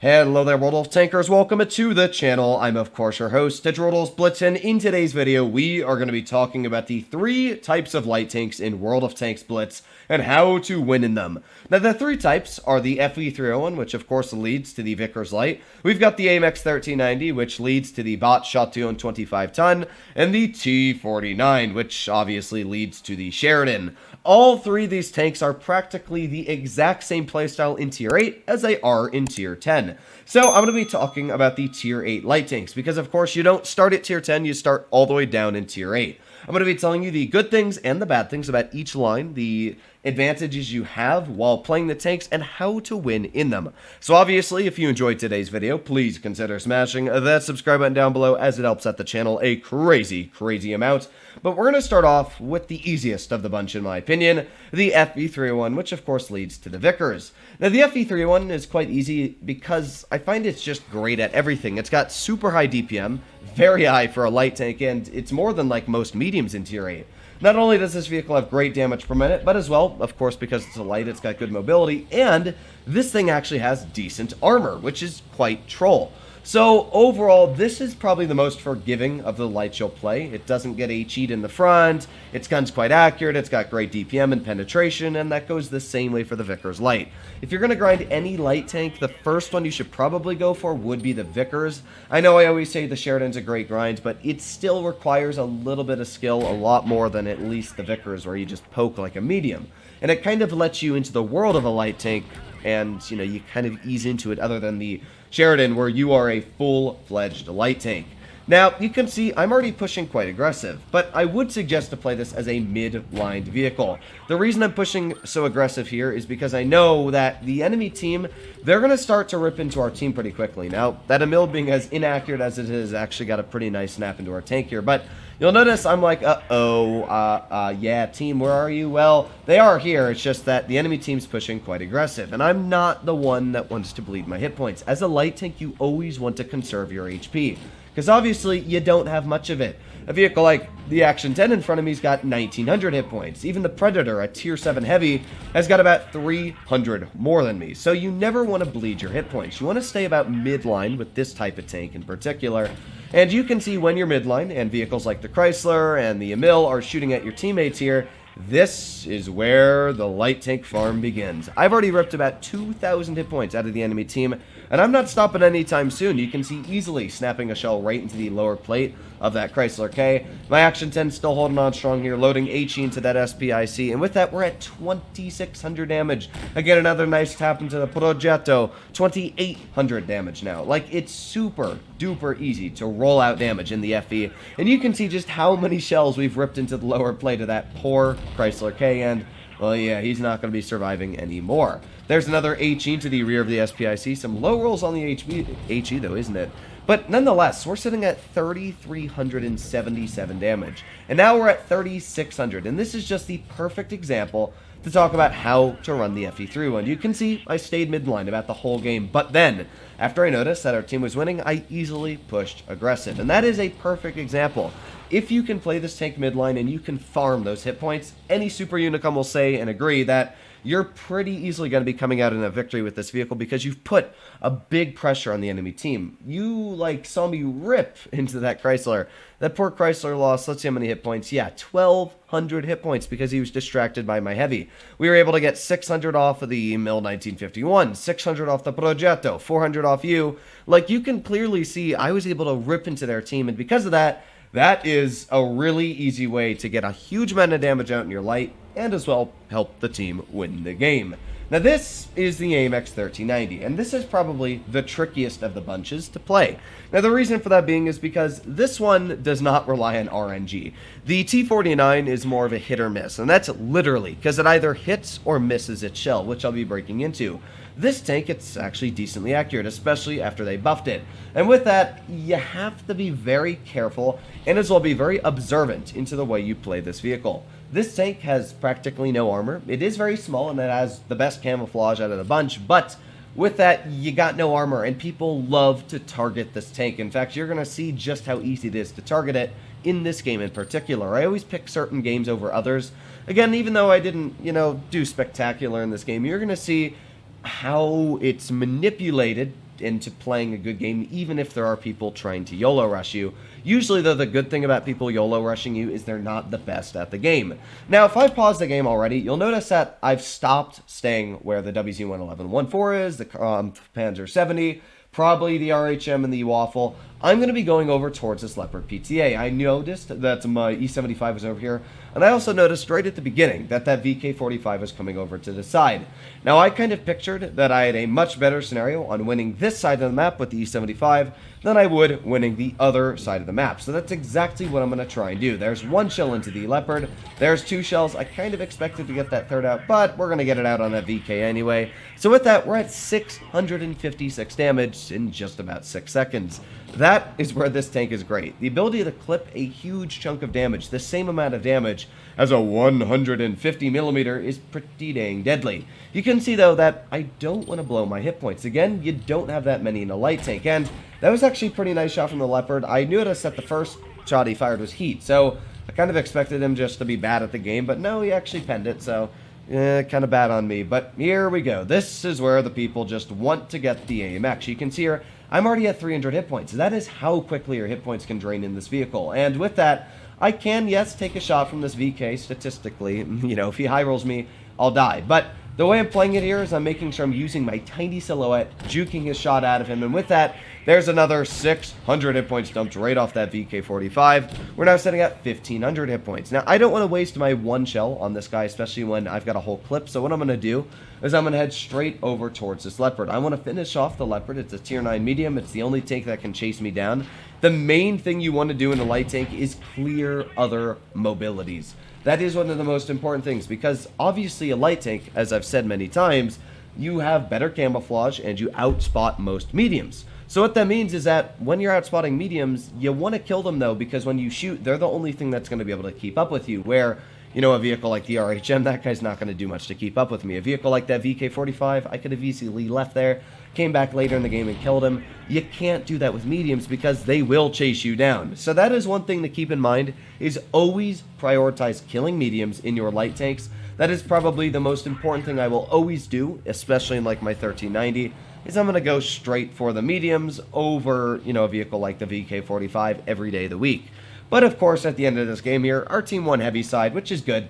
Hello there, World of Tankers. Welcome to the channel. I'm, of course, your host, World of Blitz, and in today's video, we are going to be talking about the three types of light tanks in World of Tanks Blitz and how to win in them. Now, the three types are the FE301, which, of course, leads to the Vickers Light. We've got the AMX 1390, which leads to the Bot Shotgun 25-ton, and the T49, which obviously leads to the Sheridan. All three of these tanks are practically the exact same playstyle in Tier 8 as they are in Tier 10. So I'm going to be talking about the Tier 8 light tanks, because of course you don't start at Tier 10, you start all the way down in Tier 8. I'm going to be telling you the good things and the bad things about each line, the advantages you have while playing the tanks, and how to win in them. So obviously, if you enjoyed today's video, please consider smashing that subscribe button down below, as it helps out the channel a crazy amount. But we're going to start off with the easiest of the bunch, in my opinion, the FE301, which of course leads to the Vickers. Now, the FE301 is quite easy because I find it's just great at everything. It's got super high DPM, very high for a light tank, and it's more than like most mediums in Tier 8. Not only does this vehicle have great damage per minute, but as well, of course, because it's a light, it's got good mobility, and this thing actually has decent armor, which is quite troll. So overall, this is probably the most forgiving of the lights you'll play. It doesn't get HE'd in the front, its gun's quite accurate, it's got great DPM and penetration, and that goes the same way for the Vickers Light. If you're going to grind any light tank, the first one you should probably go for would be the Vickers. I know I always say the Sheridan's a great grind, but it still requires a little bit of skill, a lot more than at least the Vickers, where you just poke like a medium. And it kind of lets you into the world of a light tank, and, you know, you kind of ease into it, other than the Sheridan, where you are a full-fledged light tank. Now, you can see I'm already pushing quite aggressive, but I would suggest to play this as a mid-lined vehicle. The reason I'm pushing so aggressive here is because I know that the enemy team, they're going to start to rip into our team pretty quickly. Now, that Emil being as inaccurate as it is actually got a pretty nice snap into our tank here, but you'll notice I'm like, yeah, team, where are you? Well, they are here. It's just that the enemy team's pushing quite aggressive, and I'm not the one that wants to bleed my hit points. As a light tank, you always want to conserve your HP, because obviously you don't have much of it. A vehicle like the Action 10 in front of me's got 1900 hit points. Even the Predator, a Tier 7 heavy, has got about 300 more than me. So you never want to bleed your hit points. You want to stay about midline with this type of tank in particular. And you can see when you're midline and vehicles like the Chrysler and the Emil are shooting at your teammates here, this is where the light tank farm begins. I've already ripped about 2,000 hit points out of the enemy team, and I'm not stopping anytime soon. You can see easily snapping a shell right into the lower plate of that Chrysler K. My Action 10 still holding on strong here, loading HE into that SPIC, and with that we're at 2,600 damage. Again, another nice tap into the Progetto, 2,800 damage now. Like, it's super duper easy to roll out damage in the FE, and you can see just how many shells we've ripped into the lower plate of that poor Chrysler K, and well, yeah, he's not going to be surviving anymore. There's another HE to the rear of the SPIC. Some low rolls on the HE though, isn't it? But nonetheless, we're sitting at 3,377 damage. And now we're at 3,600. And this is just the perfect example to talk about how to run the FE301. You can see I stayed midline about the whole game. But then, after I noticed that our team was winning, I easily pushed aggressive. And that is a perfect example. If you can play this tank midline and you can farm those hit points, any Super Unicum will say and agree that you're pretty easily going to be coming out in a victory with this vehicle, because you've put a big pressure on the enemy team. You, like, saw me rip into that Chrysler. That poor Chrysler lost, let's see how many hit points. Yeah, 1,200 hit points because he was distracted by my heavy. We were able to get 600 off of the Emil 1951, 600 off the Progetto, 400 off you. Like, you can clearly see I was able to rip into their team, and because of that, that is a really easy way to get a huge amount of damage out in your light, and as well help the team win the game. Now, this is the AMX 1390, and this is probably the trickiest of the bunches to play. Now, the reason for that being is because this one does not rely on RNG. The T49 is more of a hit or miss, and that's literally because it either hits or misses its shell, which I'll be breaking into. This tank, it's actually decently accurate, especially after they buffed it. And with that, you have to be very careful and as well be very observant into the way you play this vehicle. This tank has practically no armor. It is very small and it has the best camouflage out of the bunch, but with that, you got no armor, and people love to target this tank. In fact, you're going to see just how easy it is to target it in this game in particular. I always pick certain games over others. Again, even though I didn't, do spectacular in this game, you're going to see how it's manipulated into playing a good game, even if there are people trying to YOLO rush you. Usually, though, the good thing about people YOLO rushing you is they're not the best at the game. Now, if I pause the game already, you'll notice that I've stopped staying where the WZ-111-14 is, the Panzer 70, probably the RHM and the Waffle. I'm going to be going over towards this Leopard PTA. I noticed that my E75 was over here, and I also noticed right at the beginning that that VK45 was coming over to the side. Now, I kind of pictured that I had a much better scenario on winning this side of the map with the E75 than I would winning the other side of the map. So that's exactly what I'm going to try and do. There's one shell into the Leopard. There's two shells. I kind of expected to get that third out, but we're going to get it out on that VK anyway. So with that, we're at 656 damage in just about 6 seconds. That is where this tank is great. The ability to clip a huge chunk of damage, the same amount of damage as a 150mm, is pretty dang deadly. You can see, though, that I don't want to blow my hit points. Again, you don't have that many in a light tank, and that was actually a pretty nice shot from the Leopard. I knew to set the first shot he fired was heat, so I kind of expected him just to be bad at the game, but no, he actually penned it, so kind of bad on me. But here we go. This is where the people just want to get the aim. Actually, you can see here, I'm already at 300 hit points. That is how quickly your hit points can drain in this vehicle. And with that, I can, yes, take a shot from this VK statistically. You know, if he high rolls me, I'll die. But the way I'm playing it here is I'm making sure I'm using my tiny silhouette, juking his shot out of him. And with that, there's another 600 hit points dumped right off that VK45. We're now sitting at 1,500 hit points. Now, I don't want to waste my one shell on this guy, especially when I've got a whole clip. So what I'm going to do is I'm going to head straight over towards this Leopard. I want to finish off the Leopard. It's a tier 9 medium. It's the only tank that can chase me down. The main thing you want to do in a light tank is clear other mobilities. That is one of the most important things, because obviously a light tank, as I've said many times, you have better camouflage and you outspot most mediums. So what that means is that when you're outspotting mediums, you want to kill them, though, because when you shoot, they're the only thing that's going to be able to keep up with you. Where, you know, a vehicle like the RHM, that guy's not going to do much to keep up with me. A vehicle like that VK45, I could have easily left there, came back later in the game and killed him. You can't do that with mediums because they will chase you down. So that is one thing to keep in mind, is always prioritize killing mediums in your light tanks. That is probably the most important thing I will always do, especially in like my 1390, is I'm going to go straight for the mediums over, you know, a vehicle like the VK45 every day of the week. But of course, at the end of this game here, our team won heavy side, which is good.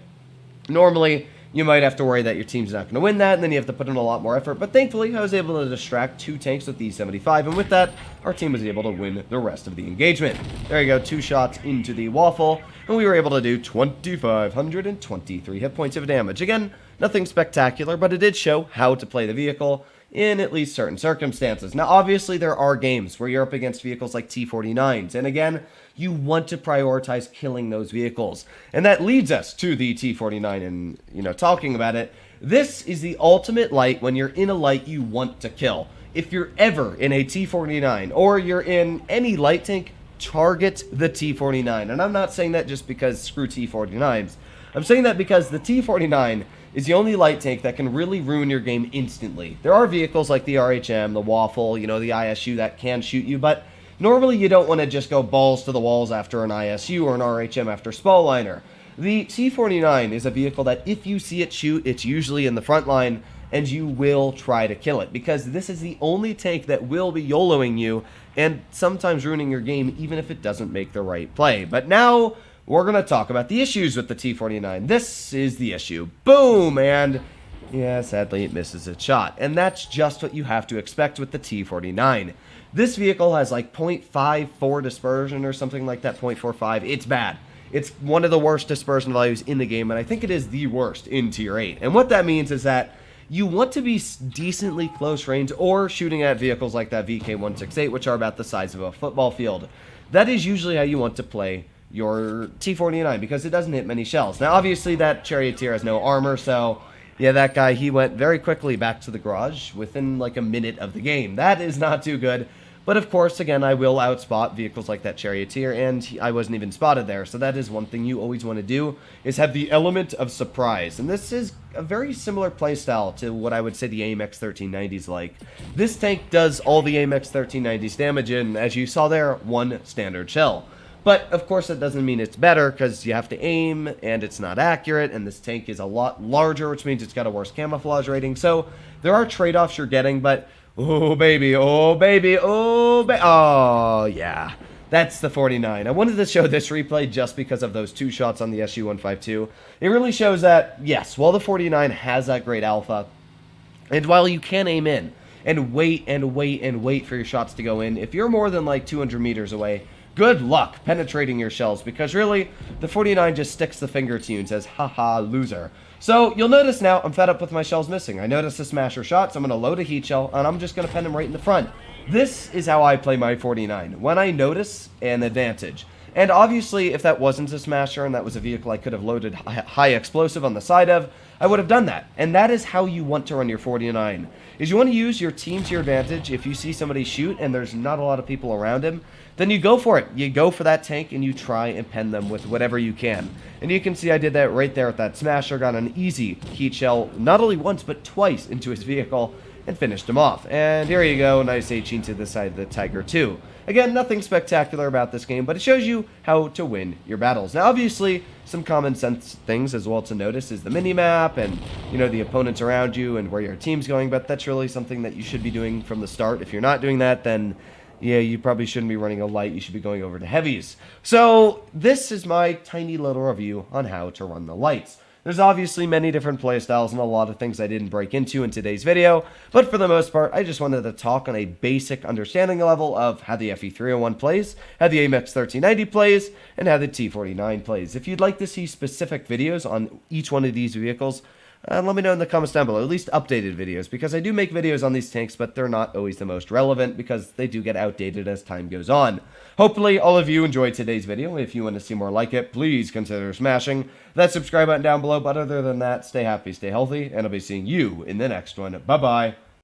Normally, you might have to worry that your team's not going to win that, and then you have to put in a lot more effort. But thankfully, I was able to distract 2 tanks with the E75, and with that, our team was able to win the rest of the engagement. There you go, 2 shots into the Waffle, and we were able to do 2,523 hit points of damage. Again, nothing spectacular, but it did show how to play the vehicle in at least certain circumstances. Now, obviously, there are games where you're up against vehicles like T49s, and again, you want to prioritize killing those vehicles. And that leads us to the T49, and, you know, talking about it, this is the ultimate light when you're in a light you want to kill. If you're ever in a T49, or you're in any light tank, target the T49. And I'm not saying that just because screw T49s. I'm saying that because the T49 is the only light tank that can really ruin your game instantly. There are vehicles like the RHM, the Waffle, you know, the ISU that can shoot you, but normally you don't want to just go balls to the walls after an ISU or an RHM after Spaliner. The T49 is a vehicle that if you see it shoot, it's usually in the front line, and you will try to kill it, because this is the only tank that will be YOLOing you and sometimes ruining your game even if it doesn't make the right play. But now we're going to talk about the issues with the T49. This is the issue. Boom! And yeah, sadly it misses its shot. And that's just what you have to expect with the T49. This vehicle has like 0.54 dispersion or something like that, 0.45. It's bad. It's one of the worst dispersion values in the game, and I think it is the worst in Tier 8. And what that means is that you want to be decently close range or shooting at vehicles like that VK168, which are about the size of a football field. That is usually how you want to play your T49, because it doesn't hit many shells. Now, obviously, that Charioteer has no armor, so yeah, that guy, he went very quickly back to the garage within like a minute of the game. That is not too good. But of course, again, I will outspot vehicles like that Charioteer, and I wasn't even spotted there. So that is one thing you always want to do, is have the element of surprise. And this is a very similar playstyle to what I would say the AMX 1390s like. This tank does all the AMX 1390s damage in, as you saw there, 1 standard shell. But, of course, that doesn't mean it's better, because you have to aim, and it's not accurate, and this tank is a lot larger, which means it's got a worse camouflage rating. So there are trade-offs you're getting, but Oh, baby. Oh, baby. Oh, oh, yeah. That's the 49. I wanted to show this replay just because of those 2 shots on the SU-152. It really shows that, yes, while the 49 has that great alpha, and while you can aim in and wait and wait and wait for your shots to go in, if you're more than like 200 meters away, good luck penetrating your shells, because really, the 49 just sticks the finger to you and says, haha, loser. So you'll notice now I'm fed up with my shells missing. I noticed the smasher shot, so I'm going to load a heat shell, and I'm just going to pen him right in the front. This is how I play my 49, when I notice an advantage. And obviously, if that wasn't a smasher and that was a vehicle I could have loaded high explosive on the side of, I would have done that. And that is how you want to run your 49, is you want to use your team to your advantage. If you see somebody shoot and there's not a lot of people around him, then you go for it. You go for that tank and you try and pen them with whatever you can. And you can see I did that right there with that smasher, got an easy heat shell, not only once but twice into his vehicle, and finished him off. And here you go, nice HE to the side of the Tiger 2. Again, nothing spectacular about this game, but it shows you how to win your battles. Now, obviously, some common sense things as well to notice is the mini-map and, you know, the opponents around you and where your team's going, but that's really something that you should be doing from the start. If you're not doing that, then yeah, you probably shouldn't be running a light. You should be going over to heavies. So this is my tiny little review on how to run the lights. There's obviously many different playstyles and a lot of things I didn't break into in today's video, but for the most part, I just wanted to talk on a basic understanding level of how the FE301 plays, how the AMX 1390 plays, and how the T49 plays. If you'd like to see specific videos on each one of these vehicles, let me know in the comments down below, at least updated videos, because I do make videos on these tanks, but they're not always the most relevant because they do get outdated as time goes on. Hopefully, all of you enjoyed today's video. If you want to see more like it, please consider smashing that subscribe button down below. But other than that, stay happy, stay healthy, and I'll be seeing you in the next one. Bye-bye.